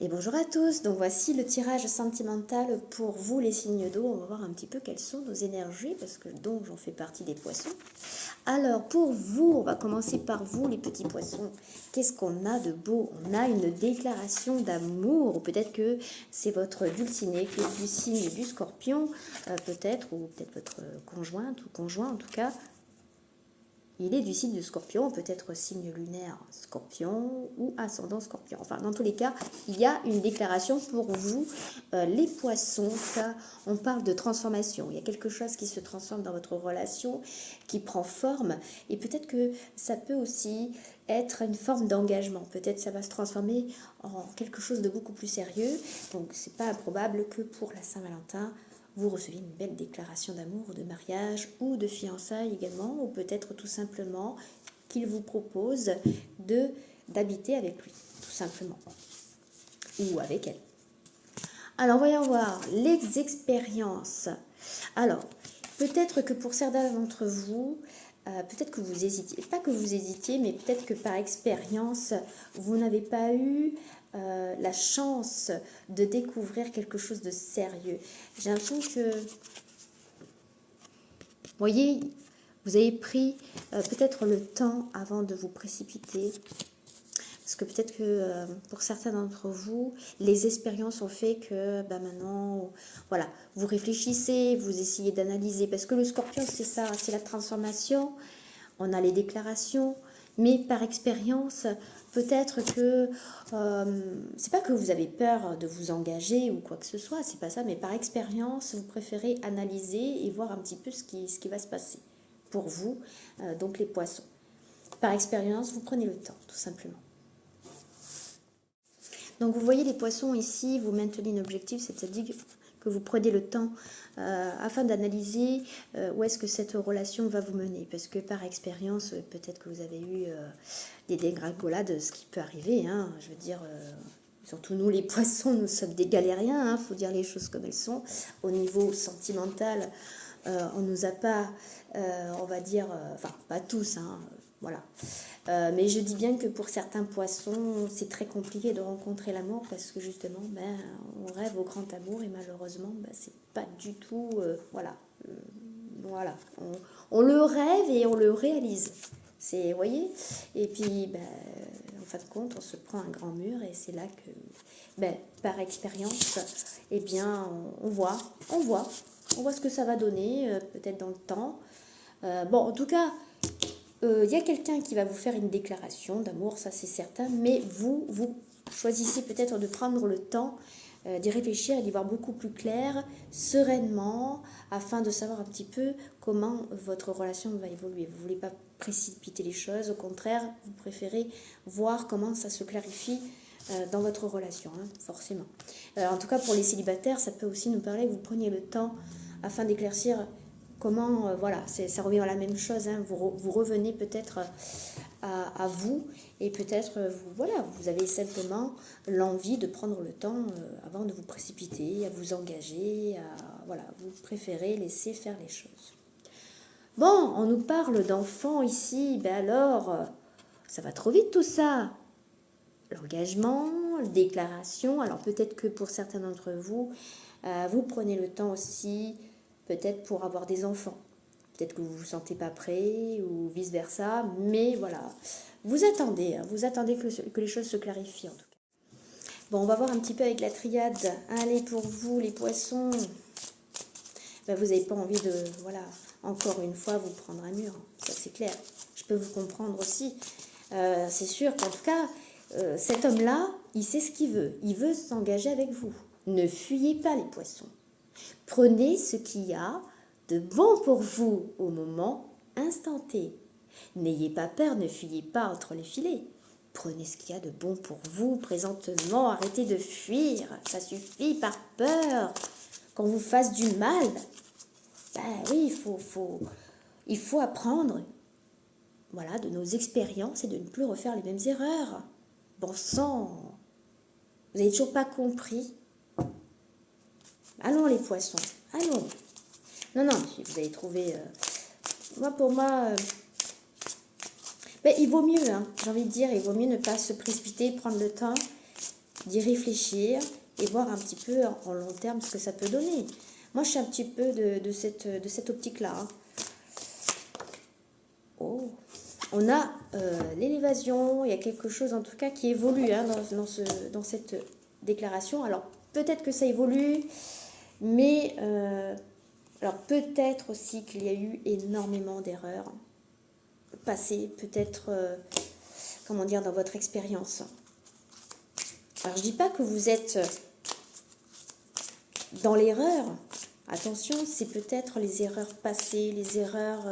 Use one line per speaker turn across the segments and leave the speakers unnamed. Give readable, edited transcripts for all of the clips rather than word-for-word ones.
Et bonjour à tous, donc voici le tirage sentimental pour vous les signes d'eau. On va voir un petit peu quelles sont nos énergies parce que donc j'en fais partie des poissons. Alors pour vous, on va commencer par vous les petits poissons. Qu'est-ce qu'on a de beau? On a une déclaration d'amour, ou peut-être que c'est votre dulciné qui est du signe du scorpion, peut-être, ou peut-être votre conjointe ou conjoint en tout cas. Il est du signe du scorpion, peut-être signe lunaire scorpion ou ascendant scorpion. Enfin, dans tous les cas, il y a une déclaration pour vous, les poissons, car on parle de transformation. Il y a quelque chose qui se transforme dans votre relation, qui prend forme, et peut-être que ça peut aussi être une forme d'engagement. Peut-être ça va se transformer en quelque chose de beaucoup plus sérieux. Donc, c'est pas improbable que pour la Saint-Valentin, vous recevez une belle déclaration d'amour ou de mariage ou de fiançailles également, ou peut-être tout simplement qu'il vous propose d'habiter avec lui, tout simplement, ou avec elle. Alors, voyons voir les expériences. Alors, peut-être que pour certains d'entre vous, peut-être que vous hésitiez, pas que vous hésitiez, mais peut-être que par expérience, vous n'avez pas eu la chance de découvrir quelque chose de sérieux. J'ai l'impression que, vous voyez, vous avez pris peut-être le temps avant de vous précipiter. Parce que peut-être que pour certains d'entre vous, les expériences ont fait que maintenant, voilà, vous réfléchissez, vous essayez d'analyser. Parce que le scorpion, c'est ça, c'est la transformation. On a les déclarations, mais par expérience, peut-être que c'est pas que vous avez peur de vous engager ou quoi que ce soit, c'est pas ça, mais par expérience, vous préférez analyser et voir un petit peu ce qui va se passer pour vous, donc les poissons. Par expérience, vous prenez le temps, tout simplement. Donc vous voyez les poissons ici, vous maintenez un objectif, c'est-à-dire que vous prenez le temps afin d'analyser où est-ce que cette relation va vous mener. Parce que par expérience, peut-être que vous avez eu des dégringolades, ce qui peut arriver. Hein, je veux dire, surtout nous les poissons, nous sommes des galériens, faut dire les choses comme elles sont. Au niveau sentimental, on nous a pas, on va dire, enfin pas tous, voilà. Mais je dis bien que pour certains poissons, c'est très compliqué de rencontrer l'amour parce que justement, on rêve au grand amour et malheureusement, c'est pas du tout, voilà, voilà, on le rêve et on le réalise. C'est, vous voyez, et puis, en fin de compte, on se prend un grand mur et c'est là que, par expérience, eh bien, on voit ce que ça va donner, peut-être dans le temps. Bon, en tout cas, y a quelqu'un qui va vous faire une déclaration d'amour, ça c'est certain, mais vous choisissez peut-être de prendre le temps d'y réfléchir et d'y voir beaucoup plus clair, sereinement, afin de savoir un petit peu comment votre relation va évoluer. Vous ne voulez pas précipiter les choses, au contraire, vous préférez voir comment ça se clarifie dans votre relation, forcément. En tout cas, pour les célibataires, ça peut aussi nous parler que vous preniez le temps afin d'éclaircir comment, voilà, ça revient à la même chose, vous revenez peut-être à vous et peut-être, vous avez simplement l'envie de prendre le temps avant de vous précipiter, à vous engager, vous préférez laisser faire les choses. Bon, on nous parle d'enfants ici, alors, ça va trop vite tout ça. L'engagement, la déclaration, alors peut-être que pour certains d'entre vous, vous prenez le temps aussi peut-être pour avoir des enfants. Peut-être que vous ne vous sentez pas prêt ou vice-versa, mais voilà, vous attendez que les choses se clarifient en tout cas. Bon, on va voir un petit peu avec la triade. Allez, pour vous, les poissons, vous n'avez pas envie de, voilà, encore une fois, vous prendre un mur. Ça, c'est clair. Je peux vous comprendre aussi. C'est sûr qu'en tout cas, cet homme-là, il sait ce qu'il veut. Il veut s'engager avec vous. Ne fuyez pas les poissons. Prenez ce qu'il y a de bon pour vous au moment instant T. N'ayez pas peur, ne fuyez pas entre les filets. Prenez ce qu'il y a de bon pour vous présentement. Arrêtez de fuir. Ça suffit par peur qu'on vous fasse du mal. Oui, il faut apprendre, voilà, de nos expériences et de ne plus refaire les mêmes erreurs. Bon sang, vous n'avez toujours pas compris? Allons les poissons, allons. Non, vous avez trouvé... pour moi, il vaut mieux, j'ai envie de dire, il vaut mieux ne pas se précipiter, prendre le temps d'y réfléchir et voir un petit peu en long terme ce que ça peut donner. Moi, je suis un petit peu de cette optique-là. Hein. Oh. On a l'élévation, il y a quelque chose en tout cas qui évolue hein, dans cette déclaration. Alors, peut-être que ça évolue, mais alors peut-être aussi qu'il y a eu énormément d'erreurs passées, peut-être, comment dire, dans votre expérience. Alors, je dis pas que vous êtes dans l'erreur. Attention, c'est peut-être les erreurs passées, les erreurs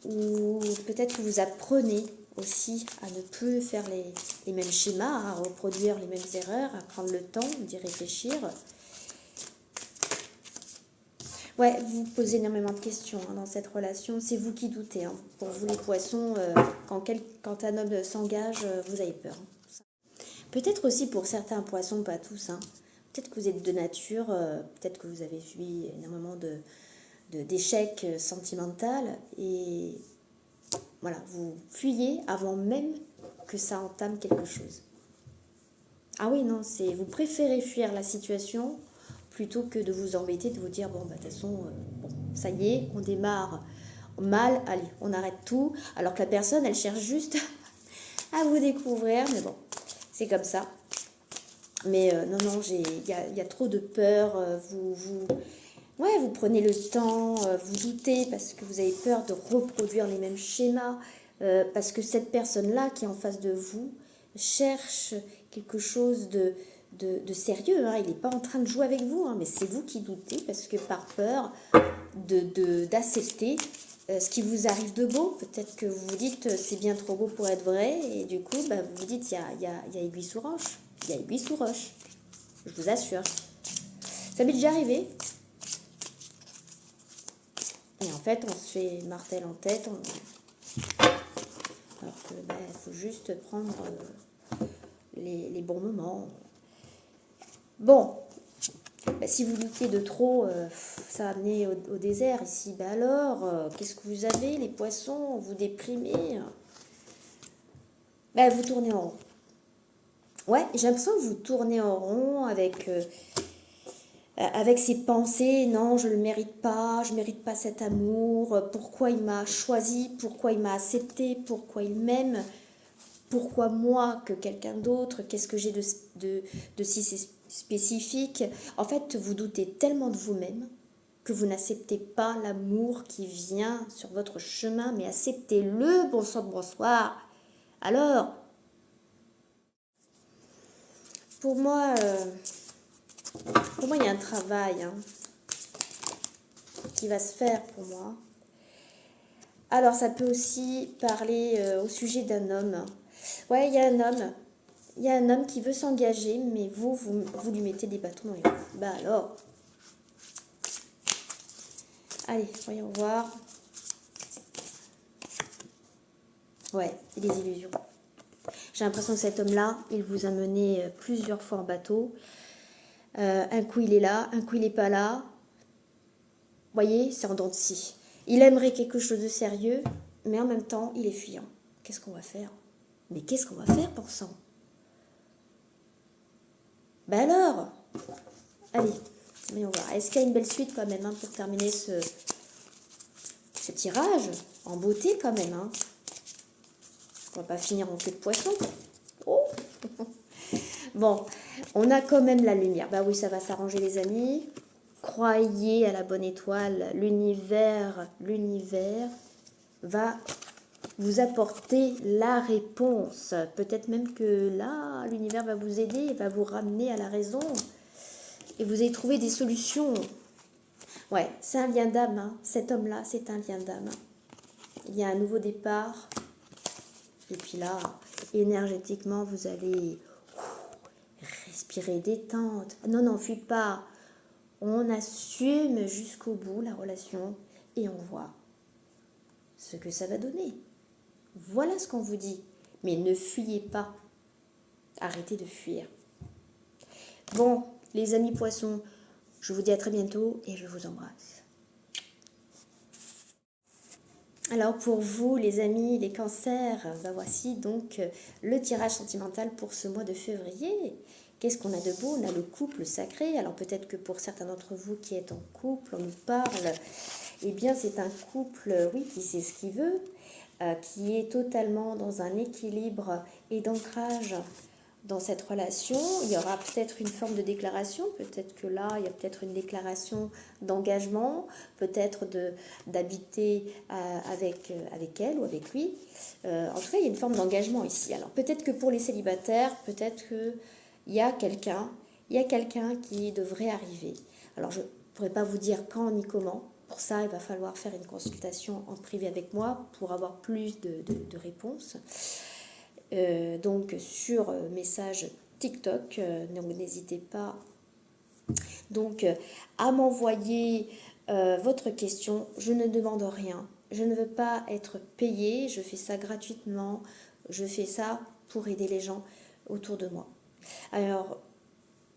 où peut-être que vous apprenez aussi à ne plus faire les mêmes schémas, à reproduire les mêmes erreurs, à prendre le temps d'y réfléchir. Ouais, vous posez énormément de questions hein, dans cette relation. C'est vous qui doutez. Hein. Pour vous les poissons, quand un homme s'engage, vous avez peur. Peut-être aussi pour certains poissons, pas tous. Hein. Peut-être que vous êtes de nature, peut-être que vous avez subi énormément d'échecs sentimentaux et voilà, vous fuyez avant même que ça entame quelque chose. Ah oui, non, vous préférez fuir la situation plutôt que de vous embêter, de vous dire, bon, bah, de toute façon, bon, ça y est, on démarre mal, allez, on arrête tout, alors que la personne, elle cherche juste à vous découvrir, mais bon, c'est comme ça. Mais non, il y a trop de peur, vous prenez le temps, vous doutez parce que vous avez peur de reproduire les mêmes schémas, parce que cette personne-là qui est en face de vous cherche quelque chose de sérieux. Hein. Il n'est pas en train de jouer avec vous, hein, mais c'est vous qui doutez parce que par peur d'accepter ce qui vous arrive de beau. Peut-être que vous vous dites c'est bien trop beau pour être vrai et du coup vous vous dites il y a aiguille sous roche. Il y a aiguille sous roche. Je vous assure. Ça m'est déjà arrivé. Et en fait, on se fait martel en tête. Alors que faut juste prendre les bons moments. Bon, si vous doutez de trop, ça va amener au désert ici. Alors, qu'est-ce que vous avez, les poissons? Vous déprimez? Vous tournez en rond. Ouais, j'ai l'impression que vous tournez en rond avec ces pensées, non, je ne le mérite pas, je ne mérite pas cet amour, pourquoi il m'a choisi, pourquoi il m'a accepté, pourquoi il m'aime, pourquoi moi que quelqu'un d'autre, qu'est-ce que j'ai de si spécifique. En fait, vous doutez tellement de vous-même que vous n'acceptez pas l'amour qui vient sur votre chemin, mais acceptez-le, bon sang de bonsoir. Alors, pour moi, il y a un travail hein, qui va se faire pour moi. Alors, ça peut aussi parler au sujet d'un homme. Ouais, il y a un homme. Il y a un homme qui veut s'engager, mais vous lui mettez des bâtons dans les roues. Alors. Allez, voyons voir. Ouais, des illusions. J'ai l'impression que cet homme-là, il vous a mené plusieurs fois en bateau. Un coup, il est là, un coup, il n'est pas là. Vous voyez, c'est en dents de scie. Il aimerait quelque chose de sérieux, mais en même temps, il est fuyant. Qu'est-ce qu'on va faire? Mais qu'est-ce qu'on va faire pour ça? Alors, allez, voyons voir. Est-ce qu'il y a une belle suite quand même hein, pour terminer ce tirage en beauté quand même hein. On va pas finir en queue de poisson. Oh. Bon, on a quand même la lumière. Oui, ça va s'arranger les amis. Croyez à la bonne étoile. L'univers va vous apporter la réponse. Peut-être même que là, l'univers va vous aider, va vous ramener à la raison. Et vous allez trouver des solutions. Ouais, c'est un lien d'âme. Hein. Cet homme-là, c'est un lien d'âme. Il y a un nouveau départ. Et puis là, énergétiquement, vous allez respirer détente. Non, fuis pas. On assume jusqu'au bout la relation et on voit ce que ça va donner. Voilà ce qu'on vous dit. Mais ne fuyez pas. Arrêtez de fuir. Bon, les amis poissons, je vous dis à très bientôt et je vous embrasse. Alors pour vous, les amis, les cancers, voici donc le tirage sentimental pour ce mois de février. Qu'est-ce qu'on a de beau? On a le couple sacré. Alors peut-être que pour certains d'entre vous qui êtes en couple, on nous parle, eh bien c'est un couple, oui, qui sait ce qu'il veut, qui est totalement dans un équilibre et d'ancrage dans cette relation. Il y aura peut-être une forme de déclaration, peut-être que là, il y a peut-être une déclaration d'engagement, peut-être d'habiter avec elle ou avec lui. En tout cas, il y a une forme d'engagement ici. Alors peut-être que pour les célibataires, peut-être qu'il y a quelqu'un, qui devrait arriver. Alors je ne pourrais pas vous dire quand ni comment. Pour ça, il va falloir faire une consultation en privé avec moi pour avoir plus de réponses. Donc sur message TikTok, donc n'hésitez pas donc à m'envoyer votre question. Je ne demande rien, je ne veux pas être payée, je fais ça gratuitement, je fais ça pour aider les gens autour de moi. Alors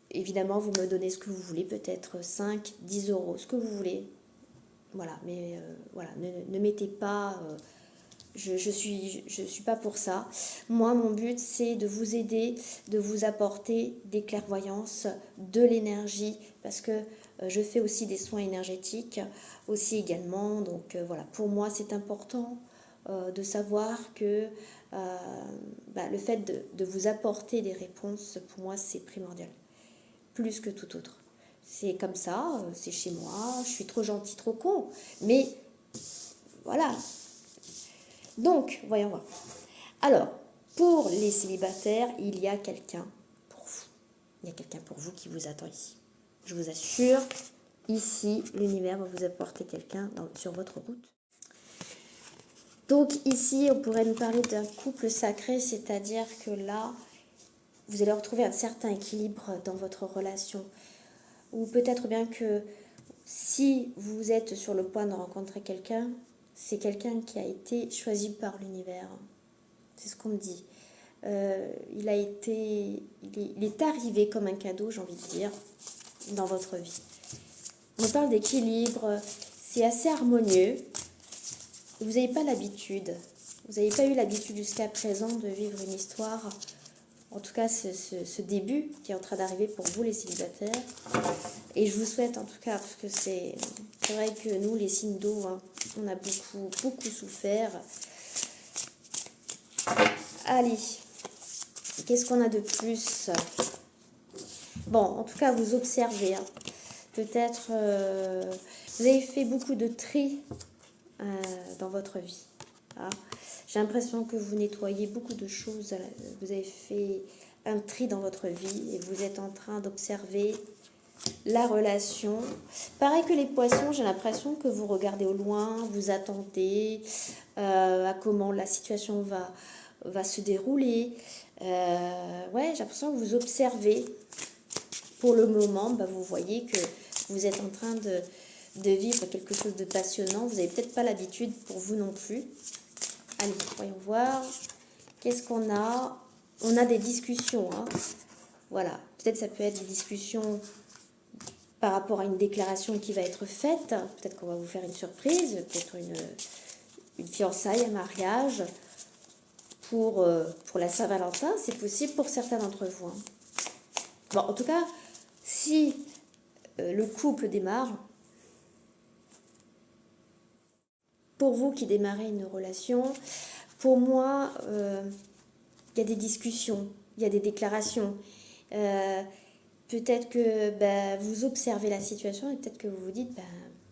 évidemment, vous me donnez ce que vous voulez, peut-être 5, 10 euros, ce que vous voulez. Voilà, mais voilà, ne mettez pas... Je suis pas pour ça. Moi, mon but, c'est de vous aider, de vous apporter des clairvoyances, de l'énergie, parce que je fais aussi des soins énergétiques, aussi également. Donc voilà, pour moi, c'est important de savoir que le fait de vous apporter des réponses, pour moi, c'est primordial, plus que tout autre. C'est comme ça, c'est chez moi, je suis trop gentille, trop con, mais voilà. Donc, voyons voir. Alors, pour les célibataires, il y a quelqu'un pour vous. Il y a quelqu'un pour vous qui vous attend ici. Je vous assure, ici, l'univers va vous apporter quelqu'un sur votre route. Donc ici, on pourrait nous parler d'un couple sacré, c'est-à-dire que là, vous allez retrouver un certain équilibre dans votre relation. Ou peut-être bien que si vous êtes sur le point de rencontrer quelqu'un, c'est quelqu'un qui a été choisi par l'univers. C'est ce qu'on me dit. Il est arrivé comme un cadeau, j'ai envie de dire, dans votre vie. On parle d'équilibre, c'est assez harmonieux. Vous n'avez pas l'habitude, vous n'avez pas eu l'habitude jusqu'à présent de vivre une histoire, en tout cas ce début qui est en train d'arriver pour vous les célibataires. Et je vous souhaite en tout cas, parce que c'est vrai que nous les signes d'eau, hein, on a beaucoup souffert. Allez, qu'est-ce qu'on a de plus? Bon, en tout cas, vous observez. Hein. Peut-être vous avez fait beaucoup de tri dans votre vie. Hein. J'ai l'impression que vous nettoyez beaucoup de choses. Vous avez fait un tri dans votre vie et vous êtes en train d'observer la relation. Pareil que les poissons, j'ai l'impression que vous regardez au loin, vous attendez à comment la situation va se dérouler. Ouais, j'ai l'impression que vous observez. Pour le moment, vous voyez que vous êtes en train de vivre quelque chose de passionnant. Vous n'avez peut-être pas l'habitude pour vous non plus. Allez, voyons voir. Qu'est-ce qu'on a? On a des discussions. Hein. Voilà, peut-être ça peut être des discussions par rapport à une déclaration qui va être faite. Peut-être qu'on va vous faire une surprise, peut-être une fiançaille, un mariage. Pour la Saint-Valentin, c'est possible pour certains d'entre vous. Hein. Bon, en tout cas, si le couple démarre, pour vous qui démarrez une relation, pour moi, il y a des discussions, il y a des déclarations. Peut-être que vous observez la situation et peut-être que vous vous dites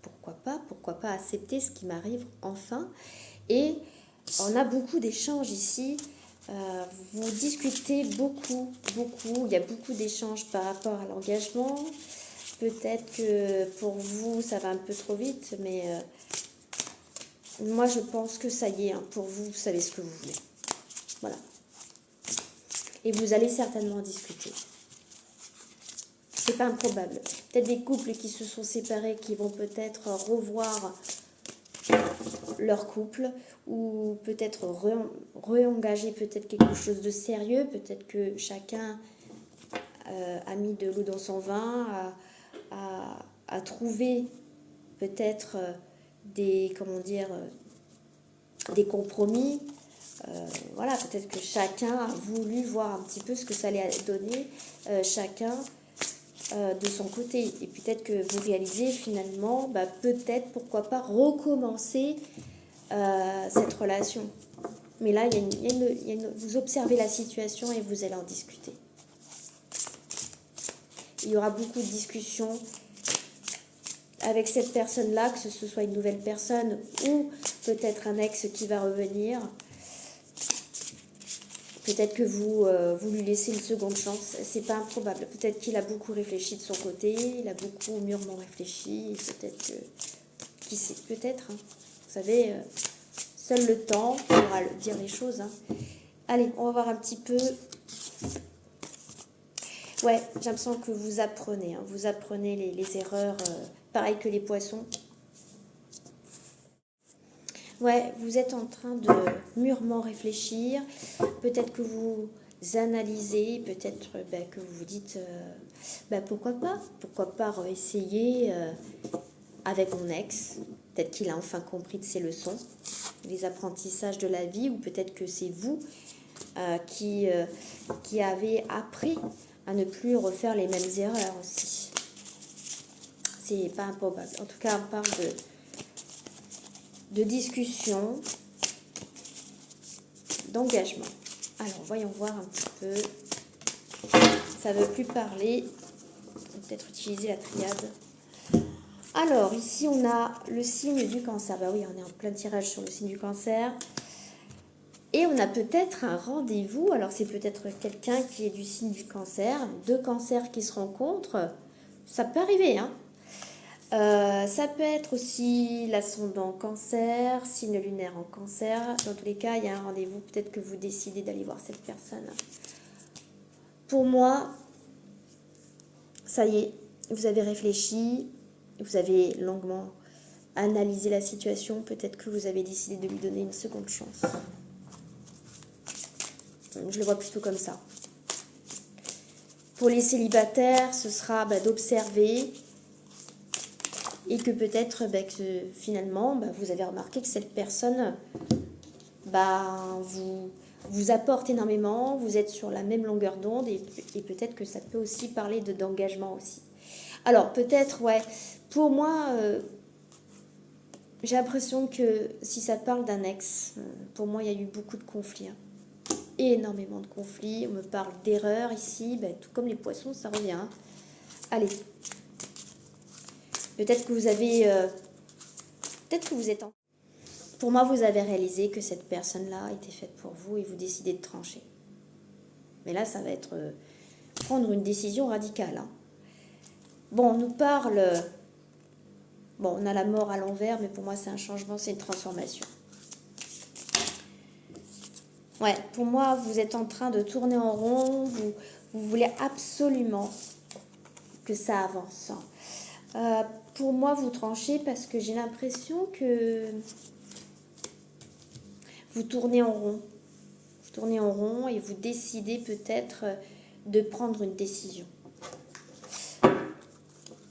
pourquoi pas accepter ce qui m'arrive enfin. Et on a beaucoup d'échanges ici. Vous discutez beaucoup. Il y a beaucoup d'échanges par rapport à l'engagement. Peut-être que pour vous, ça va un peu trop vite, mais moi, je pense que ça y est. Hein, pour vous, vous savez ce que vous voulez. Voilà. Et vous allez certainement discuter. C'est pas improbable. Peut-être des couples qui se sont séparés, qui vont peut-être revoir leur couple ou peut-être réengager peut-être quelque chose de sérieux. Peut-être que chacun a mis de l'eau dans son vin, a trouvé peut-être des compromis. Voilà, peut-être que chacun a voulu voir un petit peu ce que ça allait donner, chacun de son côté. Et peut-être que vous réalisez finalement, peut-être, pourquoi pas, recommencer cette relation. Mais là, vous observez la situation et vous allez en discuter. Il y aura beaucoup de discussions avec cette personne-là, que ce soit une nouvelle personne ou peut-être un ex qui va revenir. Peut-être que vous lui laissez une seconde chance. C'est pas improbable. Peut-être qu'il a beaucoup réfléchi de son côté, il a beaucoup mûrement réfléchi. Peut-être que... Qui sait, peut-être. Hein. Vous savez, seul le temps pourra dire les choses. Hein. Allez, on va voir un petit peu... Ouais, j'ai l'impression que vous apprenez. Hein. Vous apprenez les erreurs, pareil que les poissons. Ouais, vous êtes en train de mûrement réfléchir. Peut-être que vous analysez, peut-être que vous vous dites pourquoi pas essayer avec mon ex. Peut-être qu'il a enfin compris de ses leçons, les apprentissages de la vie, ou peut-être que c'est vous qui avez appris à ne plus refaire les mêmes erreurs aussi. C'est pas improbable. En tout cas, on parle de discussion, d'engagement. Alors, voyons voir un petit peu. Ça ne veut plus parler. On va peut-être utiliser la triade. Alors, ici, on a le signe du cancer. Bah oui, on est en plein tirage sur le signe du cancer. Et on a peut-être un rendez-vous. Alors, c'est peut-être quelqu'un qui est du signe du cancer. Deux cancers qui se rencontrent. Ça peut arriver, hein. Ça peut être aussi l'ascendant cancer, signe lunaire en cancer. Dans tous les cas, il y a un rendez-vous. Peut-être que vous décidez d'aller voir cette personne. Pour moi, ça y est, vous avez réfléchi, vous avez longuement analysé la situation. Peut-être que vous avez décidé de lui donner une seconde chance. Je le vois plutôt comme ça. Pour les célibataires, ce sera d'observer. Et que peut-être que finalement, vous avez remarqué que cette personne vous apporte énormément, vous êtes sur la même longueur d'onde et peut-être que ça peut aussi parler d'engagement aussi. Alors peut-être, ouais, pour moi, j'ai l'impression que si ça parle d'un ex, pour moi il y a eu beaucoup de conflits. Hein. Énormément de conflits, on me parle d'erreurs ici, tout comme les poissons, ça revient. Hein. Allez. Peut-être que vous avez... peut-être que vous êtes en... Pour moi, vous avez réalisé que cette personne-là était faite pour vous et vous décidez de trancher. Mais là, ça va être prendre une décision radicale. Hein. Bon, on nous parle... bon, on a la mort à l'envers, mais pour moi, c'est un changement, c'est une transformation. Ouais, pour moi, vous êtes en train de tourner en rond, vous voulez absolument que ça avance. Pour moi, vous tranchez parce que j'ai l'impression que vous tournez en rond. Vous tournez en rond et vous décidez peut-être de prendre une décision.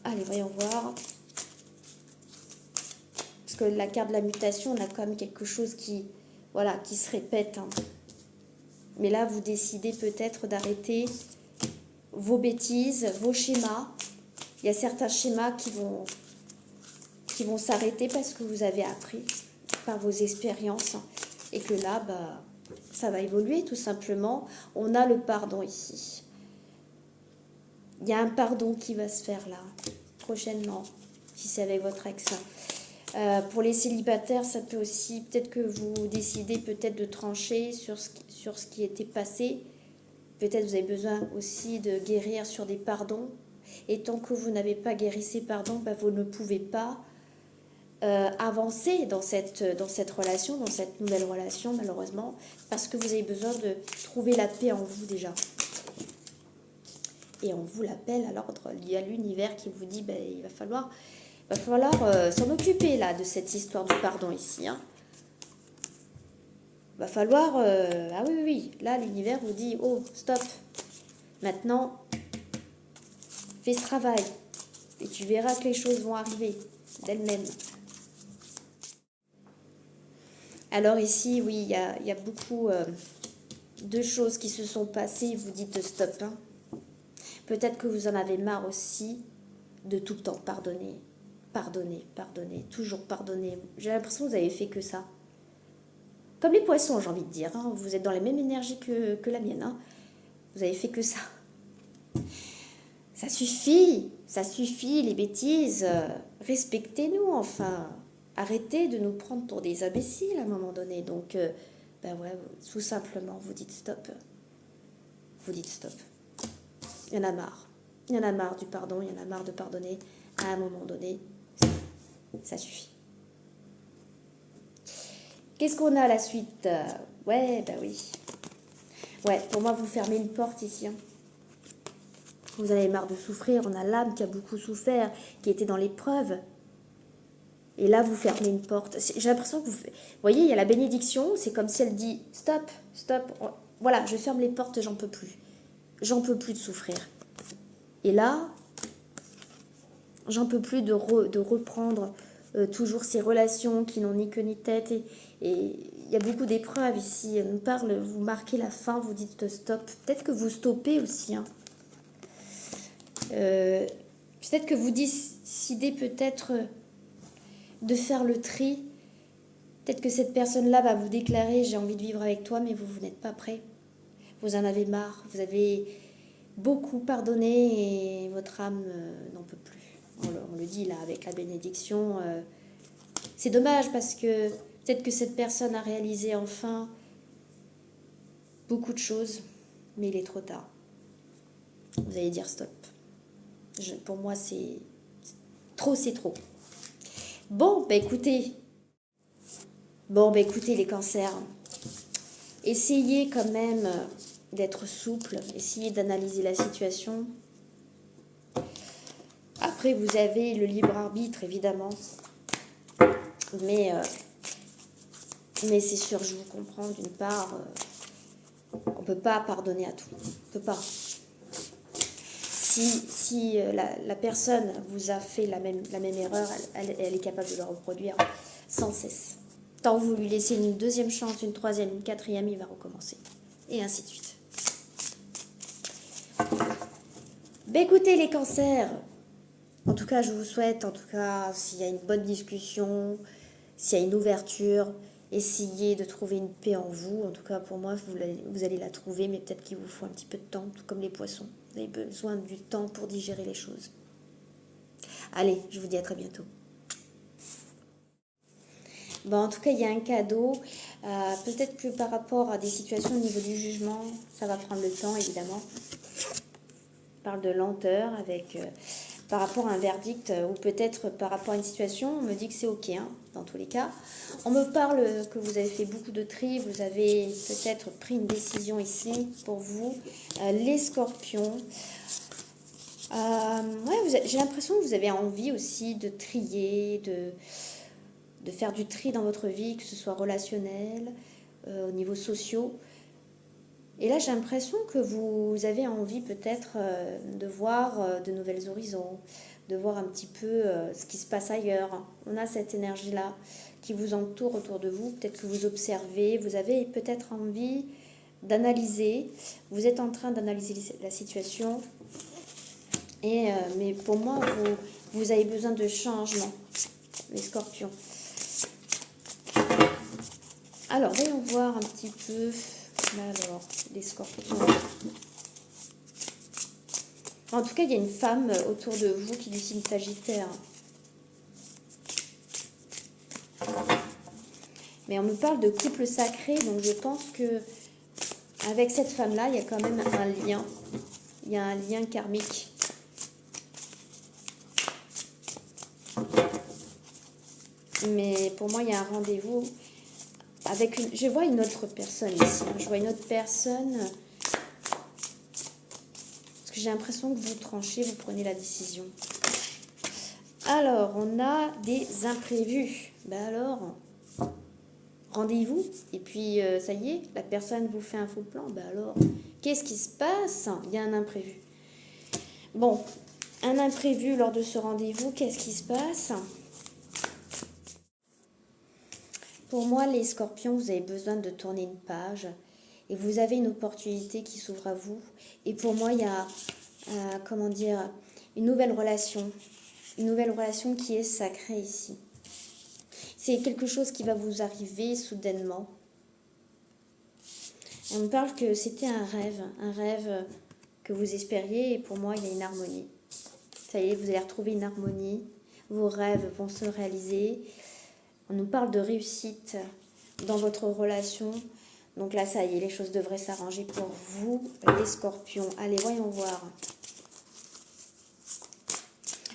Allez, voyons voir. Parce que la carte de la mutation, on a quand même quelque chose qui se répète. Hein. Mais là, vous décidez peut-être d'arrêter vos bêtises, vos schémas. Il y a certains schémas qui vont s'arrêter parce que vous avez appris par vos expériences. Et que là, ça va évoluer tout simplement. On a le pardon ici. Il y a un pardon qui va se faire là, prochainement, si c'est avec votre ex. Pour les célibataires, ça peut aussi, peut-être que vous décidez peut-être de trancher sur ce qui était passé. Peut-être vous avez besoin aussi de guérir sur des pardons. Et tant que vous n'avez pas guéri ces pardons, vous ne pouvez pas avancer dans cette relation, dans cette nouvelle relation, malheureusement, parce que vous avez besoin de trouver la paix en vous déjà. Et on vous l'appelle à l'ordre. Il y a l'univers qui vous dit, il va falloir s'en occuper là de cette histoire du pardon ici. Hein. Va falloir... ah oui, là l'univers vous dit, oh, stop. Maintenant, fais ce travail. Et tu verras que les choses vont arriver d'elles-mêmes. Alors ici, oui, il y a beaucoup de choses qui se sont passées. Vous dites stop. Hein. Peut-être que vous en avez marre aussi de tout le temps pardonner. Pardonner, pardonner, toujours pardonner. J'ai l'impression que vous avez fait que ça. Comme les poissons, j'ai envie de dire. Hein. Vous êtes dans la même énergie que la mienne. Hein. Vous avez fait que ça. Ça suffit les bêtises. Respectez-nous enfin. Arrêtez de nous prendre pour des imbéciles à un moment donné. Donc, ben ouais, tout simplement, vous dites stop. Vous dites stop. Il y en a marre. Il y en a marre du pardon, il y en a marre de pardonner. À un moment donné, ça suffit. Qu'est-ce qu'on a à la suite? Ouais, ben oui. Ouais, pour moi, vous fermez une porte ici. Hein. Vous en avez marre de souffrir. On a l'âme qui a beaucoup souffert, qui était dans l'épreuve. Et là, vous fermez une porte. J'ai l'impression que vous voyez, il y a la bénédiction. C'est comme si elle dit stop, stop. Voilà, je ferme les portes, j'en peux plus. J'en peux plus de souffrir. Et là, j'en peux plus de reprendre toujours ces relations qui n'ont ni queue ni tête. Et il y a beaucoup d'épreuves ici. Elle nous parle, vous marquez la fin, vous dites stop. Peut-être que vous stoppez aussi. Hein. Peut-être que vous décidez peut-être de faire le tri. Peut-être que cette personne-là va vous déclarer « j'ai envie de vivre avec toi », mais vous n'êtes pas prêt. Vous en avez marre. Vous avez beaucoup pardonné et votre âme n'en peut plus. On le dit là avec la bénédiction. C'est dommage parce que peut-être que cette personne a réalisé enfin beaucoup de choses, mais il est trop tard. Vous allez dire stop. Pour moi, c'est trop, c'est trop. Bon, bah écoutez. Les cancers. Essayez quand même d'être souple. Essayez d'analyser la situation. Après, vous avez le libre arbitre, évidemment. Mais c'est sûr, je vous comprends. D'une part, on ne peut pas pardonner à tout. On ne peut pas. Si la personne vous a fait la même erreur, elle est capable de le reproduire sans cesse. Tant que vous lui laissez une deuxième chance, une troisième, une quatrième, il va recommencer. Et ainsi de suite. Ben écoutez les cancers, en tout cas je vous souhaite, en tout cas s'il y a une bonne discussion, s'il y a une ouverture, essayez de trouver une paix en vous. En tout cas pour moi vous allez la trouver, mais peut-être qu'il vous faut un petit peu de temps, tout comme les poissons. Vous avez besoin du temps pour digérer les choses. Allez, je vous dis à très bientôt. Bon, en tout cas, il y a un cadeau. Peut-être que par rapport à des situations au niveau du jugement, ça va prendre le temps, évidemment. On parle de lenteur avec par rapport à un verdict ou peut-être par rapport à une situation. On me dit que c'est OK, hein, dans tous les cas. On me parle que vous avez fait beaucoup de tri. Vous avez peut-être pris une décision ici pour vous. Les scorpions. J'ai l'impression que vous avez envie aussi de trier, de faire du tri dans votre vie, que ce soit relationnel, au niveau social. Et là, j'ai l'impression que vous avez envie peut-être de voir de nouvelles horizons, de voir un petit peu ce qui se passe ailleurs. On a cette énergie-là qui vous entoure autour de vous. Peut-être que vous observez, vous avez peut-être envie d'analyser. Vous êtes en train d'analyser la situation. Mais pour moi, vous avez besoin de changement, les scorpions. Alors, voyons voir un petit peu. Alors, les scorpions. En tout cas, il y a une femme autour de vous qui du signe Sagittaire. Mais on me parle de couple sacré, donc je pense que avec cette femme-là, il y a quand même un lien. Il y a un lien karmique. Mais pour moi, il y a un rendez-vous avec une... Je vois une autre personne ici. Je vois une autre personne. Parce que j'ai l'impression que vous tranchez, vous prenez la décision. Alors, on a des imprévus. Ben alors, rendez-vous. Et puis, ça y est, la personne vous fait un faux plan. Ben alors, qu'est-ce qui se passe? Il y a un imprévu. Bon, un imprévu lors de ce rendez-vous, qu'est-ce qui se passe? Pour moi, les scorpions, vous avez besoin de tourner une page et vous avez une opportunité qui s'ouvre à vous. Et pour moi, il y a, comment dire, une nouvelle relation qui est sacrée ici. C'est quelque chose qui va vous arriver soudainement. Et on me parle que c'était un rêve que vous espériez, et pour moi, il y a une harmonie. Ça y est, vous allez retrouver une harmonie, vos rêves vont se réaliser. On nous parle de réussite dans votre relation. Donc là, ça y est, les choses devraient s'arranger pour vous, les scorpions. Allez, voyons voir.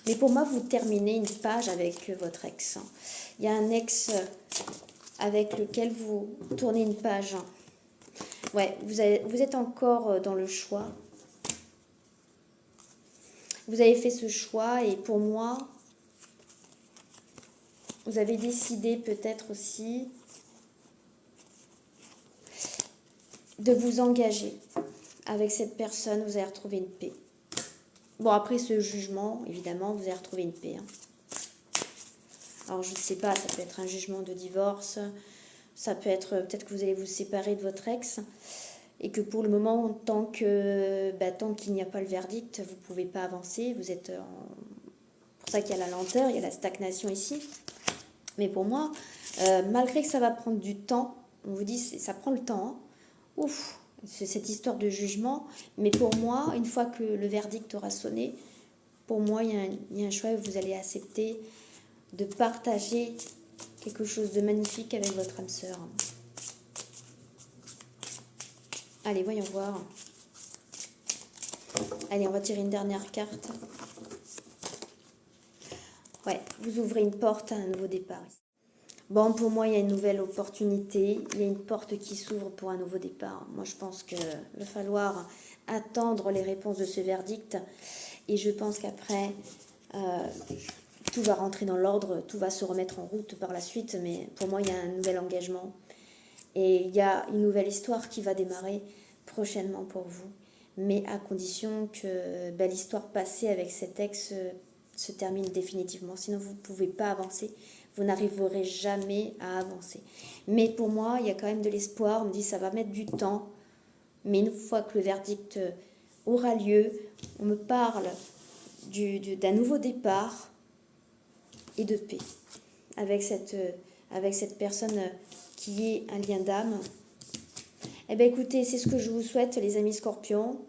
Mais pour moi, vous terminez une page avec votre ex. Il y a un ex avec lequel vous tournez une page. Ouais, vous êtes encore dans le choix. Vous avez fait ce choix et pour moi, vous avez décidé peut-être aussi de vous engager avec cette personne. Vous allez retrouver une paix. Bon, après ce jugement, évidemment, vous allez retrouver une paix. Alors, je ne sais pas, ça peut être un jugement de divorce. Ça peut être, peut-être que vous allez vous séparer de votre ex. Et que pour le moment, tant qu'il n'y a pas le verdict, vous ne pouvez pas avancer. Vous êtes pour ça qu'il y a la lenteur, il y a la stagnation ici. Mais pour moi, malgré que ça va prendre du temps, on vous dit, ça prend le temps. Hein. Ouf, c'est cette histoire de jugement. Mais pour moi, une fois que le verdict aura sonné, pour moi, il y a un choix et vous allez accepter de partager quelque chose de magnifique avec votre âme sœur. Allez, voyons voir. Allez, on va tirer une dernière carte. Ouais, vous ouvrez une porte à un nouveau départ. Bon, pour moi, il y a une nouvelle opportunité. Il y a une porte qui s'ouvre pour un nouveau départ. Moi, je pense qu'il va falloir attendre les réponses de ce verdict. Et je pense qu'après, tout va rentrer dans l'ordre, tout va se remettre en route par la suite. Mais pour moi, il y a un nouvel engagement. Et il y a une nouvelle histoire qui va démarrer prochainement pour vous. Mais à condition que l'histoire passée avec cet ex se termine définitivement. Sinon, vous ne pouvez pas avancer. Vous n'arriverez jamais à avancer. Mais pour moi, il y a quand même de l'espoir. On me dit ça va mettre du temps. Mais une fois que le verdict aura lieu, on me parle d'un nouveau départ et de paix. Avec cette personne qui est un lien d'âme. Eh bien écoutez, c'est ce que je vous souhaite les amis scorpions.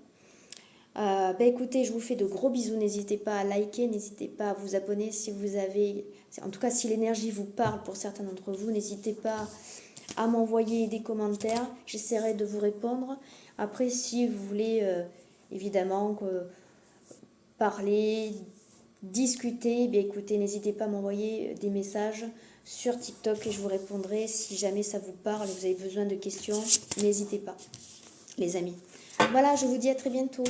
Écoutez, je vous fais de gros bisous, n'hésitez pas à liker, n'hésitez pas à vous abonner si vous avez, en tout cas si l'énergie vous parle pour certains d'entre vous, n'hésitez pas à m'envoyer des commentaires, j'essaierai de vous répondre. Après si vous voulez évidemment parler, discuter, écoutez, n'hésitez pas à m'envoyer des messages sur TikTok et je vous répondrai si jamais ça vous parle et vous avez besoin de questions, n'hésitez pas les amis. Voilà, je vous dis à très bientôt.